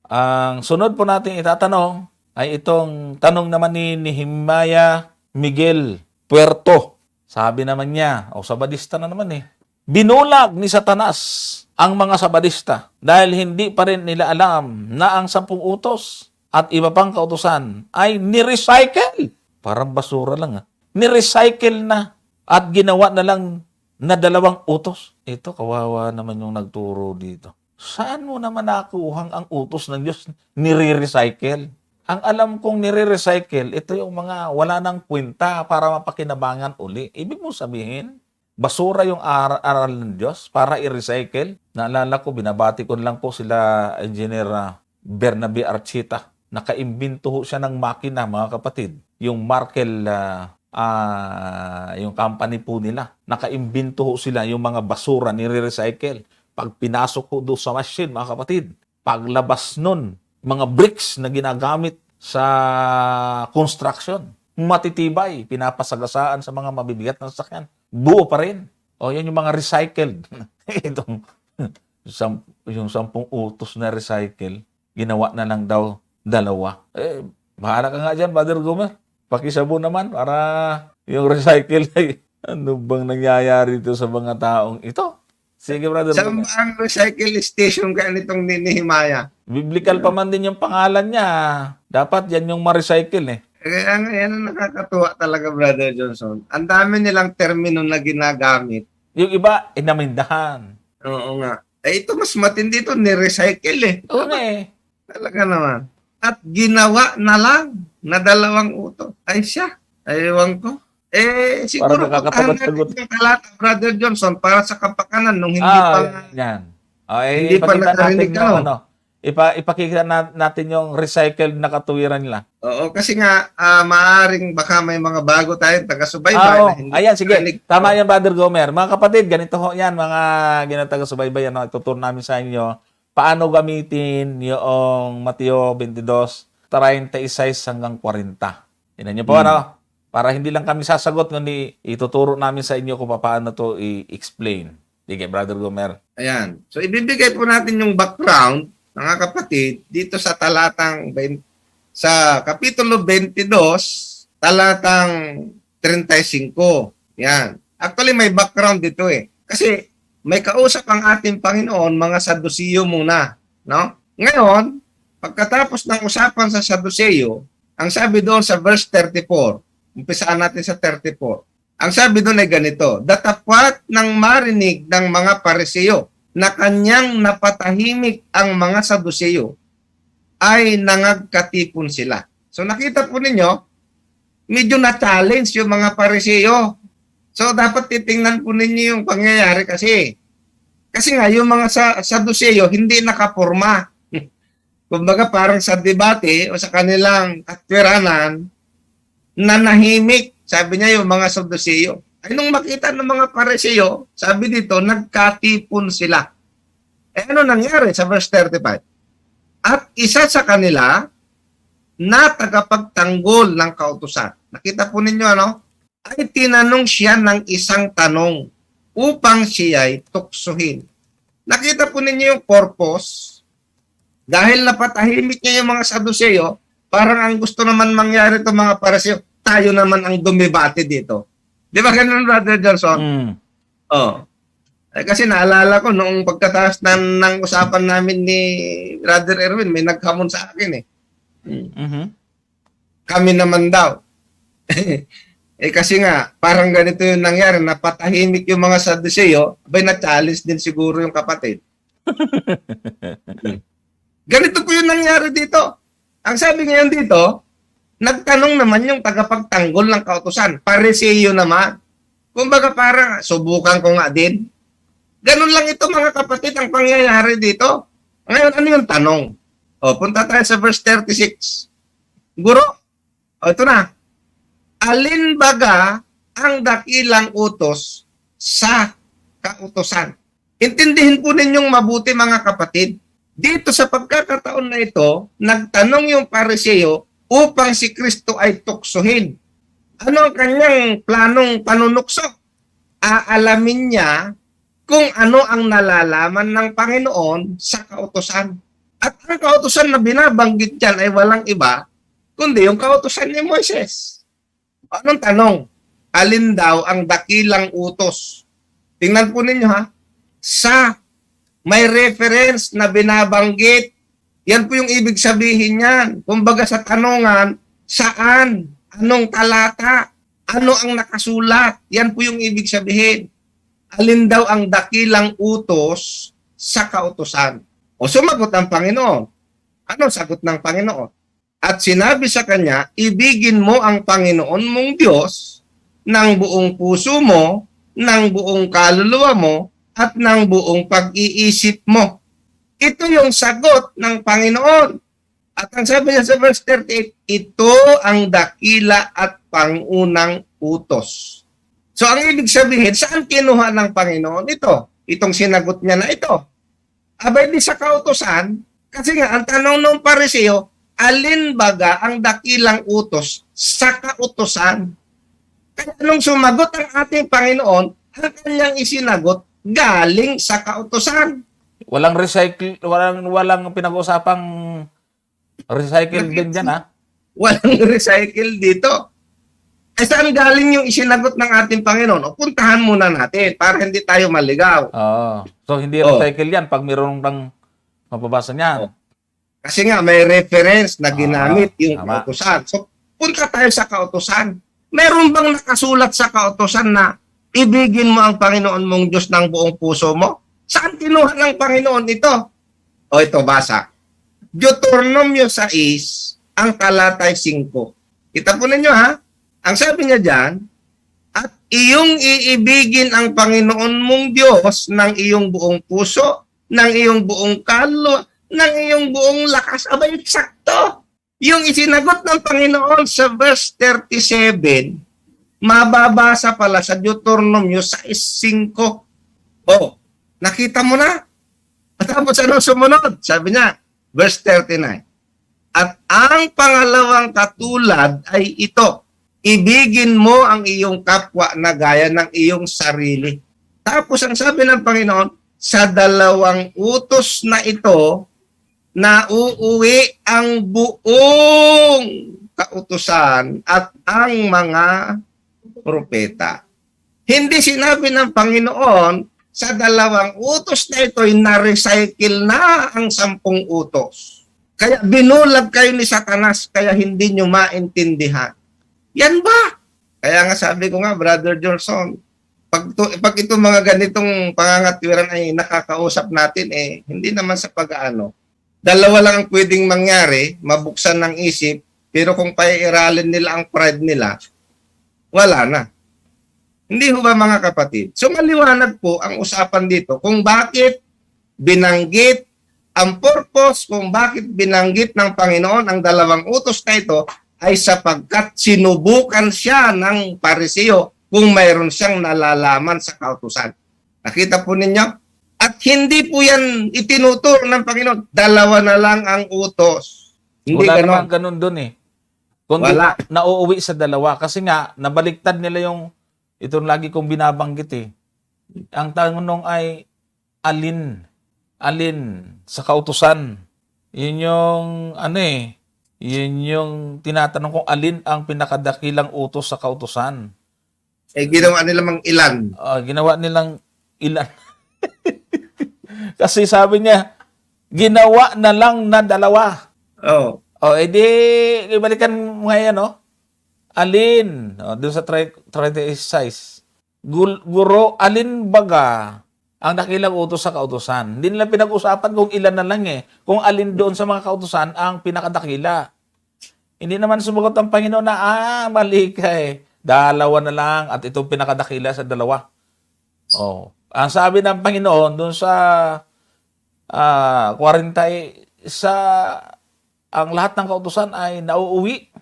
Ang sunod po natin itatanong ay itong tanong naman ni Nehemiah Miguel Puerto. Sabi naman niya, sabadista na naman eh. Binulag ni Satanas ang mga sabadista dahil hindi pa rin nila alam na ang 10 utos at iba pang kautusan ay ni-recycle. Parang basura lang Ni-recycle na at ginawa na lang na 2 utos. Ito, kawawa naman yung nagturo dito. Saan mo naman nakuhang ang utos ng Diyos nire-recycle? Ang alam kong nire-recycle, ito yung mga wala nang kwenta para mapakinabangan uli. Ibig mong sabihin, basura yung aral ng Diyos para i-recycle. Naalala ko, binabati ko lang po sila Engineer Bernabe Archita. Nakaimbento siya ng makina, mga kapatid. Yung Markel, yung company po nila. Nakaimbento sila yung mga basura nire-recycle. Pag pinasok ko doon sa machine, mga kapatid, paglabas nun, mga bricks na ginagamit sa construction, matitibay, pinapasagasaan sa mga mabibigat na sasakyan. Buo pa rin. Yan yung mga recycled. Itong, yung 10 utos na recycle, ginawa na lang daw 2. Bahala ka nga dyan, Brother Gomer. Pakisabo naman para yung recycle ay ano bang nangyayari dito sa mga taong ito? Sige, Brother Gomer. Saan ang recycle station ka nitong Nehemiah? Biblical pa man din yung pangalan niya. Dapat yan yung ma-recycle eh. Kaya yan ang nakakatuwa talaga, Brother Johnson. Ang dami nilang termino na ginagamit. Yung iba, inamindahan. Oo nga. Ito mas matindi ito, ni-recycle eh. Oo nga eh. Talaga naman. At ginawa na lang na 2 utos. Ay siya. Aywan ko. Siguro nakakatagot-tagot. yung talata, Brother Johnson, para sa kapakanan nung hindi pa yan. hindi pa nakarinig natin yung, ipakita natin yung recycled na katuwiran nila. Oo, kasi nga maaring baka may mga bago tayong taga-subaybay na hindi ayan, sige. nakarinig. Tama yan, Brother Gomer. Mga kapatid, ganito ho yan, mga ginataga-subaybay, ituturo namin sa inyo paano gamitin yung Mateo 22:36 hanggang 40. Tingnan niyo po, para hindi lang kami sasagot, kundi ituturo namin sa inyo kung paano to i-explain. Sige, Brother Gomer. Ayan. So, ibibigay po natin yung background, mga kapatid, dito sa sa Kapitulo 22, talatang 35. Yan. Actually, may background dito eh. Kasi, may kausap ang ating Panginoon, mga Saduceo muna. No? Ngayon, pagkatapos ng usapan sa Saduceo, ang sabi doon sa verse 34, umpisaan natin sa 34. Ang sabi doon ay ganito, datapwat ng marinig ng mga Pariseo na kanyang napatahimik ang mga Saduceo ay nangagkatipon sila. So nakita po ninyo, medyo na-challenge yung mga Pariseo. So dapat titingnan po ninyo yung pangyayari kasi. Kasi nga yung mga Saduceo hindi nakaporma. Kumbaga parang sa debate o sa kanilang katwiranan, nanahimik, sabi niya yung mga Saduceo. Ay nung makita ng mga Pariseo, sabi dito, nagkatipon sila. Ano nangyari sa verse 35? At isa sa kanila na tagapagtanggol ng kautusan. Nakita po ninyo ay tinanong siya ng isang tanong upang siya'y tuksuhin. Nakita po ninyo yung purpose. Dahil napatahimik niya yung mga Saduceo, parang ang gusto naman mangyari itong mga Pariseo, tayo naman ang dumibate dito. Di ba ganun, Brother Johnson? Kasi naalala ko, noong pagkatapos ng usapan namin ni Brother Erwin, may naghamon sa akin eh. Kami naman daw. Kasi nga, parang ganito yung nangyari, napatahimik yung mga Saduceo, na-challenge din siguro yung kapatid. Ganito po yung nangyari dito. Ang sabi ngayon dito, nagtanong naman yung tagapagtanggol ng kautusan. Pariseo naman. Kumbaga parang subukan ko nga din. Ganun lang ito mga kapatid ang pangyayari dito. Ngayon, ano yung tanong? Punta tayo sa verse 36. Guro, ito na. Alin baga ang dakilang utos sa kautusan? Intindihin po ninyong mabuti mga kapatid. Dito sa pagkakataon na ito, nagtanong yung Pariseo upang si Kristo ay tuksohin. Ano ang kanyang planong panunukso? Aalamin niya kung ano ang nalalaman ng Panginoon sa kautusan. At ang kautusan na binabanggit dyan ay walang iba, kundi yung kautusan ni Moises. Anong tanong? Alin daw ang dakilang utos? Tingnan po ninyo ha. Sa may reference na binabanggit, yan po yung ibig sabihin yan. Kumbaga sa tanungan, saan? Anong talata? Ano ang nakasulat? Yan po yung ibig sabihin. Alin daw ang dakilang utos sa kautusan? O sumagot ang Panginoon. Ano sagot ng Panginoon? At sinabi sa kanya, ibigin mo ang Panginoon mong Diyos ng buong puso mo, ng buong kaluluwa mo, at ng buong pag-iisip mo. Ito yung sagot ng Panginoon. At ang sabi niya sa verse 38, ito ang dakila at pangunang utos. So ang ibig sabihin, saan kinuha ng Panginoon ito? Itong sinagot niya na ito. Abay di sa kautosan, kasi nga ang tanong ng Pariseo, alin baga ang dakilang utos sa kautosan? Kaya nung sumagot ang ating Panginoon, ang kanyang isinagot galing sa kautosan. Walang recycle, walang pinag-usapang recycle din dyan, ha? Walang recycle dito. Eh saan galing yung isinagot ng ating Panginoon? O puntahan muna natin para hindi tayo maligaw. Oo. So, hindi Oh. recycle yan pag mayroong kang mapabasa niyan. Oh. Kasi nga may reference na ginamit yung tama. kautosan. So punta tayo sa kautosan. Meron bang nakasulat sa kautosan na ibigin mo ang Panginoon mong Diyos ng buong puso mo? Saan kinuha ng Panginoon ito? O ito, basa. Deuteronomio 6, ang talatay 5. Kita po ninyo ha. Ang sabi niya dyan, at iyong iibigin ang Panginoon mong Diyos ng iyong buong puso, ng iyong buong kaluluwa, ng iyong buong lakas. Abay, sakto. Yung isinagot ng Panginoon sa verse 37, mababasa pala sa Deuteronomio 6:5. Oh, nakita mo na? At tapos ano sumunod? Sabi niya, verse 39. At ang pangalawang katulad ay ito, ibigin mo ang iyong kapwa na gaya ng iyong sarili. Tapos ang sabi ng Panginoon, sa dalawang utos na ito, na uuwi ang buong kautusan at ang mga propeta. Hindi sinabi ng Panginoon, sa dalawang utos na ito ay na-recycle na ang 10 utos. Kaya binulag kayo ni Satanas, kaya hindi nyo maintindihan. Yan ba? Kaya nga sabi ko nga, Brother Johnson, pag ito mga ganitong pangangatwiran ay nakakausap natin, hindi naman sa pag-aano. Dalawa lang ang pwedeng mangyari, mabuksan ng isip, pero kung paiiralin nila ang pride nila, wala na. Hindi ho ba mga kapatid? So maliwanag po ang usapan dito kung bakit binanggit ang purpose, kung bakit binanggit ng Panginoon ang dalawang utos na ito ay sapagkat sinubukan siya ng Pariseo kung mayroon siyang nalalaman sa kautusan. Nakita po ninyo? At hindi po yan itinutur ng Panginoon. Dalawa na lang ang utos. Hindi Wala ganon. naman ganun dun eh. Kundi Wala. nauuwi sa dalawa. Kasi nga, nabaliktad nila yung, itong lagi kong binabanggit eh. Ang tanong ay, alin sa kautusan. Yun yung, yun yung tinatanong kung alin ang pinakadakilang utos sa kautusan. Ginawa nila mang ilan. Ginawa nilang ilan. Kasi sabi niya, ginawa na lang na dalawa. Oh. Edi, ibalikan mo ngayon, no? Alin? Doon sa 36. Guro, alin baga ang dakilang utos sa kautusan? Hindi nila pinag-usapan kung ilan na lang eh. Kung alin doon sa mga kautusan ang pinakadakila. Hindi naman sumagot ang Panginoon na, mali ka eh. Dalawa na lang at itong pinakadakila sa dalawa. Ang sabi ng Panginoon doon sa 40 sa ang lahat ng kautusan ay nauuwi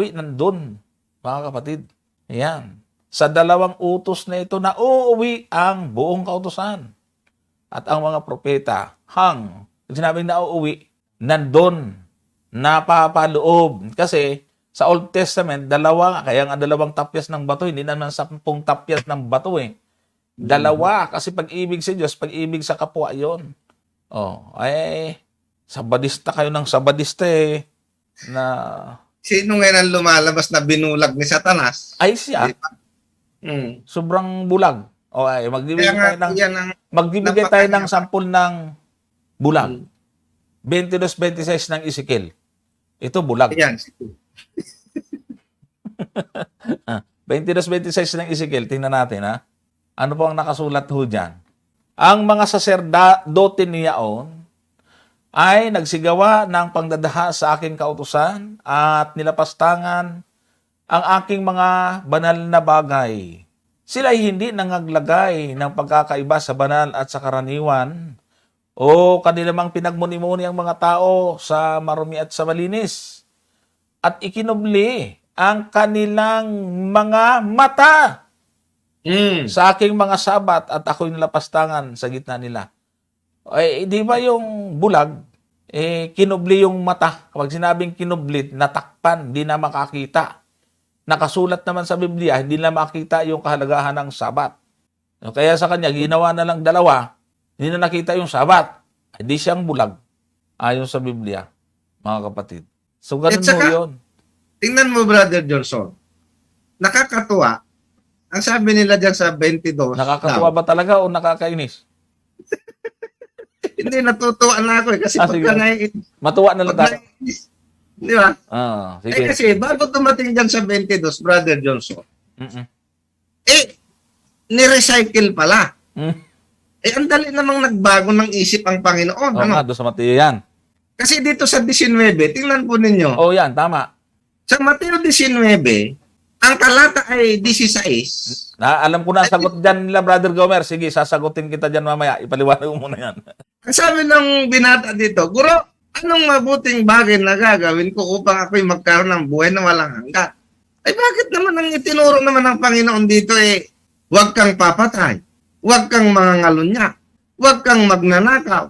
nandun, mga kapatid. Ayan. Sa dalawang utos na ito, nauuwi ang buong kautusan. At ang mga propeta, sinabing nauuwi, nandun, napapaloob. Kasi sa Old Testament, kaya nga 2 tapyas ng bato, hindi naman 10 tapyas ng bato eh. 2, kasi pag-ibig sa Diyos, pag-ibig sa kapwa yon. Sabadista kayo ng sabadista eh. Na, Sino ngayon ang lumalabas na binulag ni Satanas? ay siya, Di ba? Mm. sobrang bulag. O ay, Kaya nga, yan ang magbibigay tayo ng napakahirap. sampul ng bulag. Mm. 22-26 ng Ezekiel. Ito bulag. Ayan. 22-26 ng Ezekiel, tingnan natin ha. Ano po ang nakasulat ho dyan? Ang mga saserdote niyaon ay nagsigawa ng pangdadaha sa aking kautusan at nilapastangan ang aking mga banal na bagay. Sila ay hindi nangaglagay ng pagkakaiba sa banal at sa karaniwan o kanilamang pinagmuni-muni ang mga tao sa marumi at sa malinis at ikinubli ang kanilang mga mata Mm. sa aking mga sabat at ako'y nilapastangan sa gitna nila. Ay, di ba yung bulag, kinubli yung mata. Kapag sinabing kinubli, natakpan, di na makakita. Nakasulat naman sa Biblia, hindi na makita yung kahalagahan ng sabat. Kaya sa kanya, ginawa na lang dalawa, hindi na nakita yung sabat. Hindi siyang bulag, ayon sa Biblia, mga kapatid. So, ganun At saka, mo yun. Tingnan mo, Brother Johnson. Nakakatuwa. Ang sabi nila dyan sa 22. Nakakatuwa ba talaga o nakakainis? Hindi, natutuwa na ako eh. Kasi Sige. pagka naiinis. Matuwa na lang tayo. Di ba? Sige. Kasi bago dumating dyan sa 22, Brother Johnson, Mm-mm. ni-recycle pala. Mm. Ang dali namang nagbago ng isip ang Panginoon. Oo nga, doon sa Mateo yan. Kasi dito sa 19, tingnan po ninyo. Oo yan, tama. Sa Mateo 19, ang talata ay 16. Alam ko na ang sagot dyan nila, Brother Gomer. Sige, sasagutin kita dyan mamaya. Ipaliwanag mo muna yan. Ang sabi ng binata dito, Guro, anong mabuting bagay na gagawin ko upang ako'y magkaroon ng buhay na walang hanggan? Ay bakit naman ang itinuro naman ng Panginoon dito huwag kang papatay, huwag kang mangangalunya, huwag kang magnanakaw,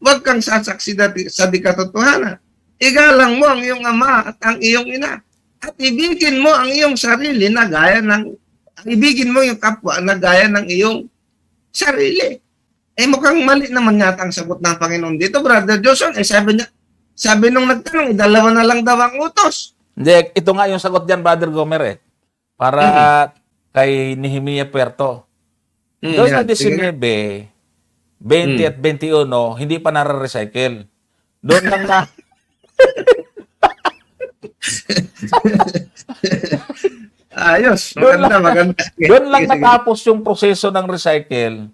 huwag kang sasaksi sa di katotohanan. Igalang mo ang iyong ama at ang iyong ina. At ibigin mo ang iyong sarili na gaya ng, ibigin mo yung kapwa na gaya ng iyong sarili. Mukhang mali naman yata ang sagot ng Panginoon dito, Brother Johnson. Sabi nung nagtanong, dalawa na lang daw ang utos. Hindi, ito nga yung sagot dyan, Brother Gomer Para kay Nehemiah Puerto. Doon sa 19, 20 at 21, hindi pa nare-recycle. Doon lang na... Ayos. Doon Maganda. Doon lang natapos yung proseso ng recycle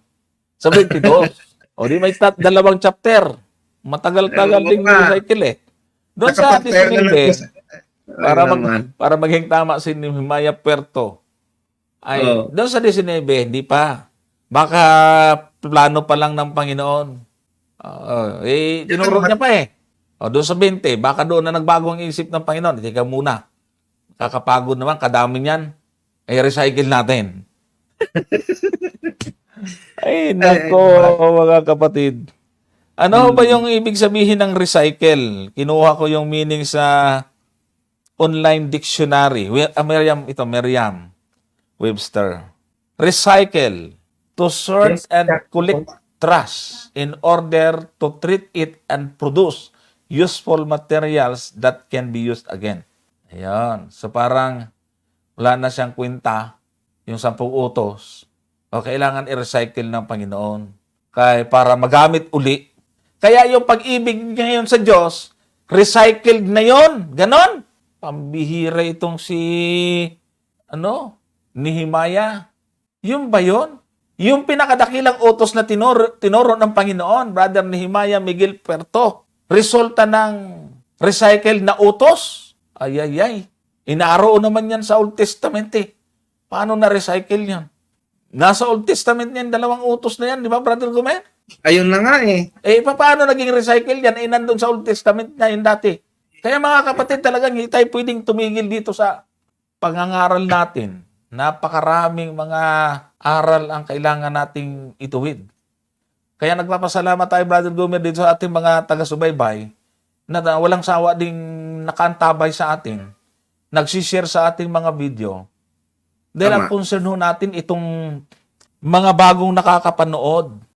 sa 22. O di may dalawang chapter. Matagal-tagal ding recycle Doon sa 19, para maging tama si Nehemiah Puerto, ay doon sa 19, hindi pa. Baka plano pa lang ng Panginoon. Tinuro niya pa doon sa 20, baka doon na nagbago ang isip ng Panginoon. Teka muna. Kakapagod naman, kadami niyan. Recycle natin. Ay, nako, mga kapatid. Ano ba yung ibig sabihin ng recycle? Kinuha ko yung meaning sa online dictionary. Merriam Webster. Recycle. To sort and collect trash in order to treat it and produce useful materials that can be used again. Ayan. So parang wala na siyang kwenta yung 10 utos o kailangan i-recycle ng Panginoon para magamit uli. Kaya yung pag-ibig ngayon sa Diyos, recycled na yon. Ganon. Pambihira itong si Nehemiah. Yung ba yun? Yung pinakadakilang utos na tinuro ng Panginoon, Brother Nehemiah Miguel Puerto, resulta ng recycled na utos. Ay. Inaroon naman yan sa Old Testament Paano na-recycle yan? Nasa Old Testament yan, 2 utos na yan, di ba, Brother Gomer? Ayun na nga paano naging recycle yan? Nandun sa Old Testament na yun dati. Kaya mga kapatid, talagang hindi tayo pwedeng tumigil dito sa pangangaral natin. Napakaraming mga aral ang kailangan nating ituwid. Kaya nagpapasalamat tayo, Brother Gomer, dito sa ating mga taga-subaybay na walang sawa ding nakaantabay sa atin, nagsishare sa ating mga video. Dahil ang concern natin itong mga bagong nakakapanood.